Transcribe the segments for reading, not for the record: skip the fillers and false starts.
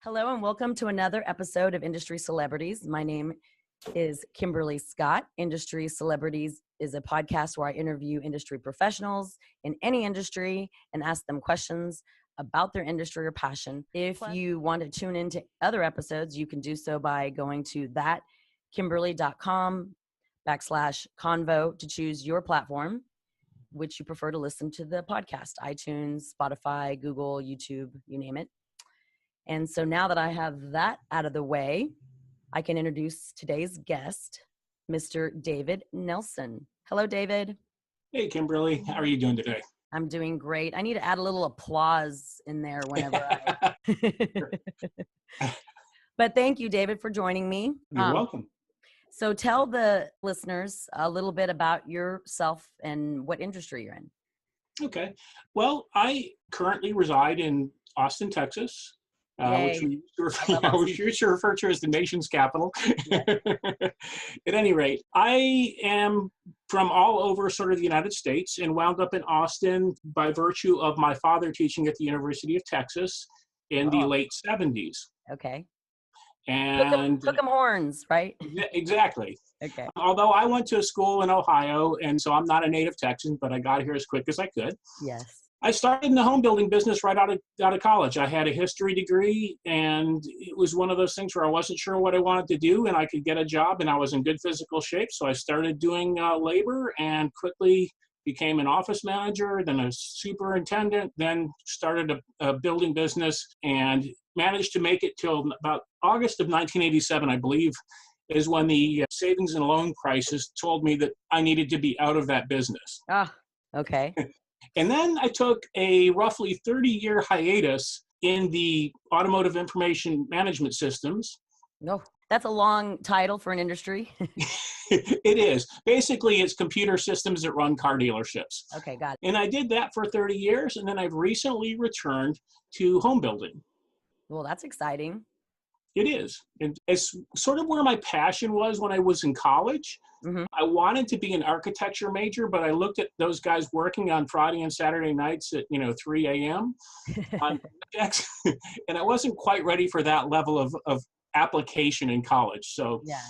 Hello and welcome to another episode of Industry Celebrities. My name is Kimberly Scott. Industry Celebrities is a podcast where I interview industry professionals in any industry and ask them questions about their industry or passion. If you want to tune into other episodes, you can do so by going to thatkimberly.com/convo to choose your platform, which you prefer to listen to the podcast: iTunes, Spotify, Google, YouTube, you name it. And so now that I have that out of the way, I can introduce today's guest, Mr. David Nelson. Hello, David. Hey, Kimberly. How are you doing today? I'm doing great. I need to add a little applause in there whenever I... But thank you, David, for joining me. You're welcome. So tell the listeners a little bit about yourself and what industry you're in. Okay. Well, I currently reside in Austin, Texas. Which we used to refer to as the nation's capital. Yeah. At any rate, I am from all over sort of the United States and wound up in Austin by virtue of my father teaching at the University of Texas in the late 70s. Okay. And Hook 'em horns, right? Exactly. Okay. Although I went to a school in Ohio, and so I'm not a native Texan, but I got here as quick as I could. Yes. I started in the home building business right out of college. I had a history degree, and it was one of those things where I wasn't sure what I wanted to do, and I could get a job, and I was in good physical shape. So I started doing labor and quickly became an office manager, then a superintendent, then started a building business and managed to make it till about August of 1987, I believe, is when the savings and loan crisis told me that I needed to be out of that business. Okay. And then I took a roughly 30-year hiatus in the automotive information management systems. No, that's a long title for an industry. It is. Basically, it's computer systems that run car dealerships. Okay, got it. And I did that for 30 years, and then I've recently returned to home building. Well, that's exciting. It is. And it's sort of where my passion was when I was in college. Mm-hmm. I wanted to be an architecture major, but I looked at those guys working on Friday and Saturday nights at 3 a.m. on projects, and I wasn't quite ready for that level of application in college. So yeah,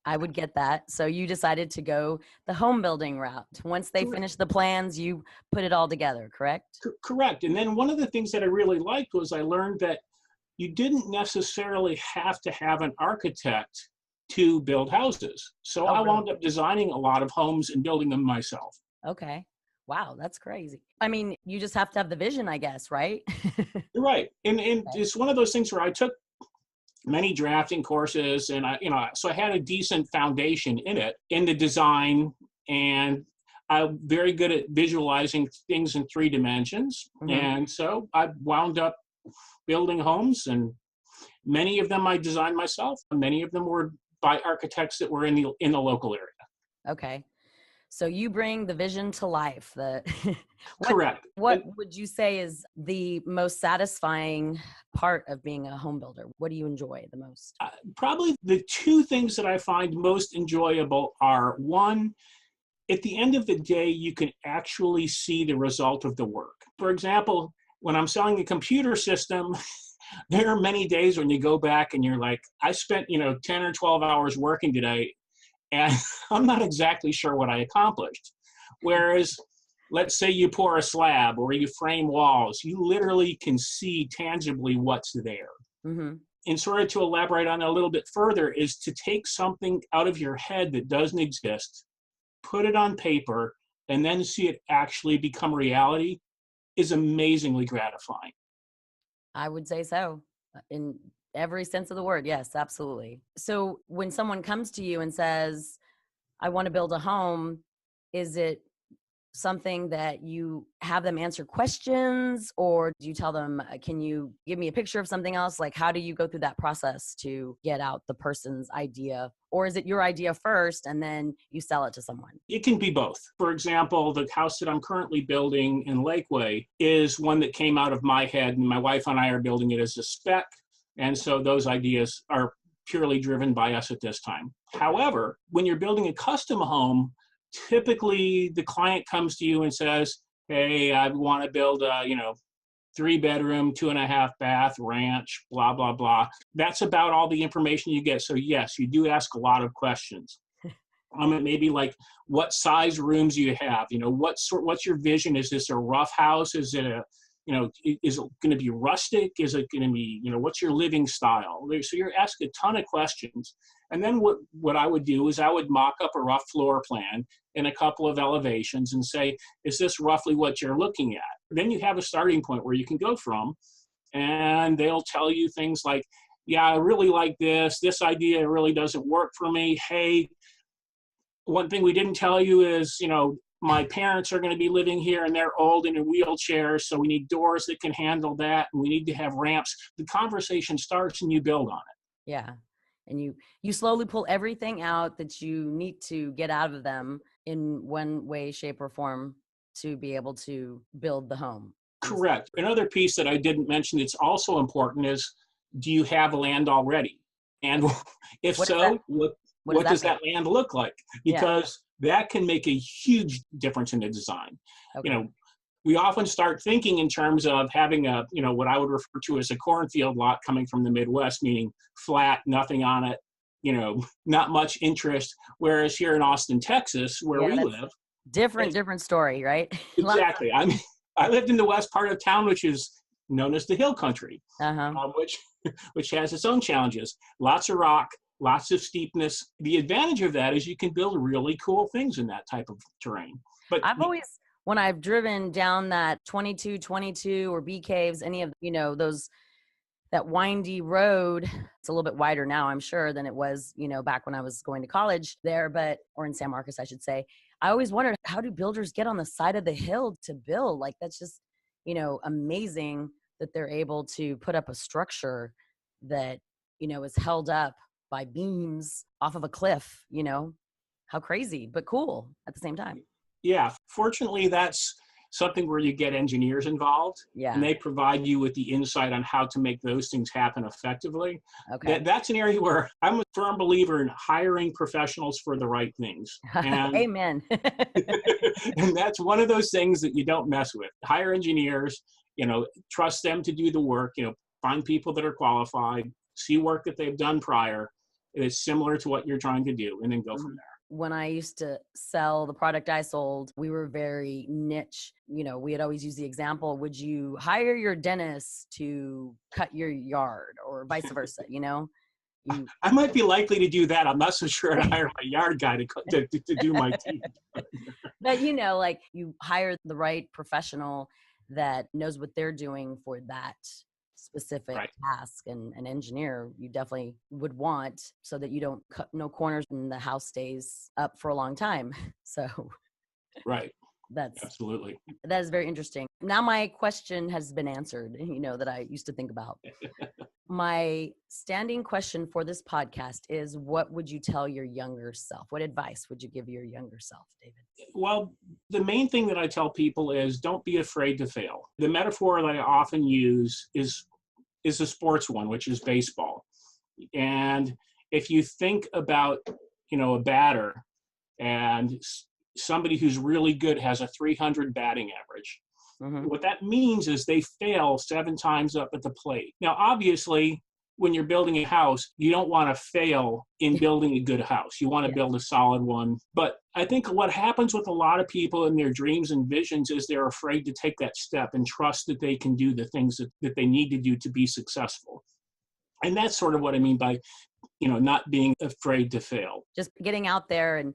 I would get that. So you decided to go the home building route. Once they finished the plans, you put it all together, correct? Correct. And then one of the things that I really liked was I learned that you didn't necessarily have to have an architect to build houses. So I wound up designing a lot of homes and building them myself. Okay. Wow, that's crazy. I mean, you just have to have the vision, I guess, right? You're right. And it's one of those things where I took many drafting courses, and so I had a decent foundation in the design, and I'm very good at visualizing things in 3 dimensions. Mm-hmm. And so I wound up building homes, and many of them I designed myself. Many of them were by architects that were in the local area. Okay. So you bring the vision to life. Correct. What would you say is the most satisfying part of being a home builder? What do you enjoy the most? Probably the 2 things that I find most enjoyable are, one, at the end of the day, you can actually see the result of the work. For example, when I'm selling a computer system, there are many days when you go back and you're like, I spent 10 or 12 hours working today, and I'm not exactly sure what I accomplished. Whereas, let's say you pour a slab or you frame walls, you literally can see tangibly what's there. Mm-hmm. And sort of to elaborate on it a little bit further is to take something out of your head that doesn't exist, put it on paper, and then see it actually become reality is amazingly gratifying. I would say so, in every sense of the word. Yes, absolutely. So when someone comes to you and says, I want to build a home, is it something that you have them answer questions, or do you tell them, can you give me a picture of something else? Like, how do you go through that process to get out the person's idea? Or is it your idea first and then you sell it to someone? It can be both. For example, the house that I'm currently building in Lakeway is one that came out of my head, and my wife and I are building it as a spec. And so those ideas are purely driven by us at this time. However, when you're building a custom home, typically the client comes to you and says, hey, I want to build a, 3-bedroom, 2.5 bath, ranch, blah, blah, blah. That's about all the information you get. So yes, you do ask a lot of questions. It may be like, what size rooms do you have? What's your vision? Is this a rough house? Is it is it going to be rustic? Is it going to be, what's your living style? So you're asking a ton of questions. And then what I would do is I would mock up a rough floor plan and a couple of elevations and say, is this roughly what you're looking at? Then you have a starting point where you can go from, and they'll tell you things like, yeah, I really like this. This idea really doesn't work for me. Hey, one thing we didn't tell you is, my parents are going to be living here and they're old and in wheelchairs, so we need doors that can handle that, and we need to have ramps. The conversation starts and you build on it. Yeah. And you slowly pull everything out that you need to get out of them in one way, shape, or form to be able to build the home. Correct. Another piece that I didn't mention that's also important is, do you have land already? And if so, what does that land look like? Because that can make a huge difference in the design. Okay. We often start thinking in terms of having what I would refer to as a cornfield lot coming from the Midwest, meaning flat, nothing on it, not much interest. Whereas here in Austin, Texas, where we live, different story, right? Exactly. I lived in the west part of town, which is known as the Hill Country, which has its own challenges. Lots of rock, lots of steepness. The advantage of that is you can build really cool things in that type of terrain. But when I've driven down that 2222 or B caves, any of, that windy road, it's a little bit wider now, I'm sure, than it was, back when I was going to college there, or in San Marcos, I should say. I always wondered, how do builders get on the side of the hill to build? Like, that's just, amazing that they're able to put up a structure that, is held up by beams off of a cliff. How crazy, but cool at the same time. Yeah, fortunately, that's something where you get engineers involved, and they provide you with the insight on how to make those things happen effectively. Okay. That's an area where I'm a firm believer in hiring professionals for the right things. And, Amen. And that's one of those things that you don't mess with. Hire engineers, trust them to do the work, find people that are qualified, see work that they've done prior. It's similar to what you're trying to do, and then go from there. When I used to sell the product I sold, we were very niche. We had always used the example, would you hire your dentist to cut your yard, or vice versa, I might be likely to do that. I'm not so sure I'd hire my yard guy to do my teeth. But, like, you hire the right professional that knows what they're doing for that specific task, and an engineer you definitely would want, so that you don't cut no corners and the house stays up for a long time. So that's absolutely, that is very interesting. Now my question has been answered, that I used to think about. My standing question for this podcast is, what would you tell your younger self? What advice would you give your younger self, David? Well, the main thing that I tell people is, don't be afraid to fail. The metaphor that I often use is a sports one, which is baseball. And if you think about, a batter, and somebody who's really good has a 300 batting average, what that means is they fail 7 times up at the plate. Now, obviously, when you're building a house, you don't want to fail in building a good house. You want to build a solid one. But I think what happens with a lot of people in their dreams and visions is they're afraid to take that step and trust that they can do the things that they need to do to be successful. And that's sort of what I mean by, not being afraid to fail. Just getting out there. And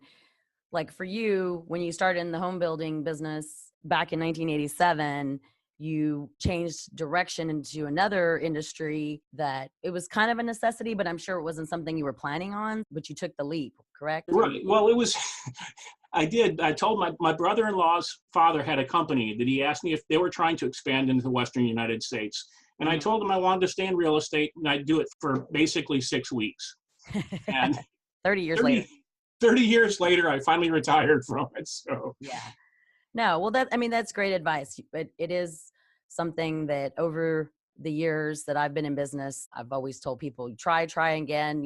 like for you, when you started in the home building business back in 1987, you changed direction into another industry that it was kind of a necessity, but I'm sure it wasn't something you were planning on, but you took the leap, correct? Right. Well, it was, I did. I told my brother-in-law's father had a company that he asked me if they were trying to expand into the Western United States. And I told him I wanted to stay in real estate, and I'd do it for basically 6 weeks. And 30 years later. 30 years later, I finally retired from it. So yeah. No, well, that's great advice. But it is something that over the years that I've been in business, I've always told people, try again,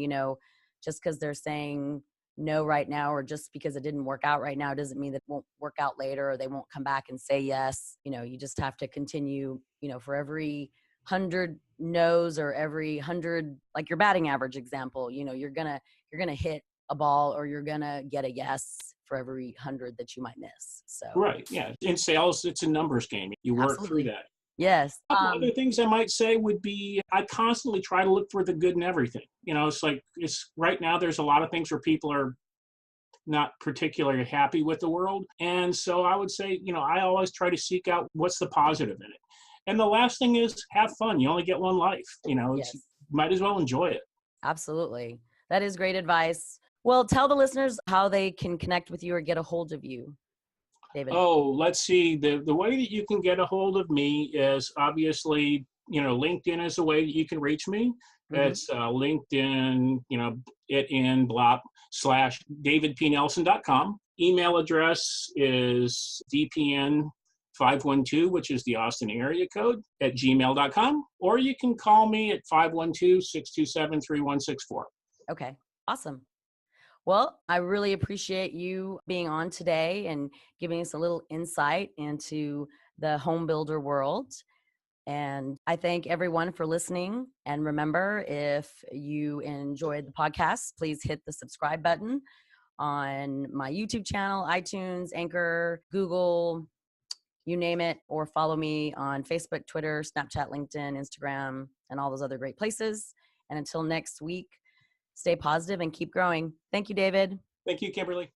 just because they're saying no right now, or just because it didn't work out right now doesn't mean that it won't work out later, or they won't come back and say yes. You just have to continue, for every 100 no's or every 100, like your batting average example, you're gonna hit a ball, or you're gonna get a yes for every 100 that you might miss. So Right. Yeah. In sales, it's a numbers game. You work through absolutely. that. Yes. A couple other things I might say would be I constantly try to look for the good in everything. It's like it's right now there's a lot of things where people are not particularly happy with the world. And so I would say, I always try to seek out what's the positive in it. And the last thing is have fun. You only get one life. Yes, Might as well enjoy it. absolutely. That is great advice. Well, tell the listeners how they can connect with you or get a hold of you, David. Oh, let's see. The way that you can get a hold of me is obviously, LinkedIn is a way that you can reach me. Hmm. It's LinkedIn, it in blah slash davidpnelson.com. Email address is dpn512, which is the Austin area code, at gmail.com. Or you can call me at 512-627-3164. Okay, awesome. Well, I really appreciate you being on today and giving us a little insight into the home builder world. And I thank everyone for listening. And remember, if you enjoyed the podcast, please hit the subscribe button on my YouTube channel, iTunes, Anchor, Google, you name it, or follow me on Facebook, Twitter, Snapchat, LinkedIn, Instagram, and all those other great places. And until next week, stay positive and keep growing. Thank you, David. Thank you, Kimberly.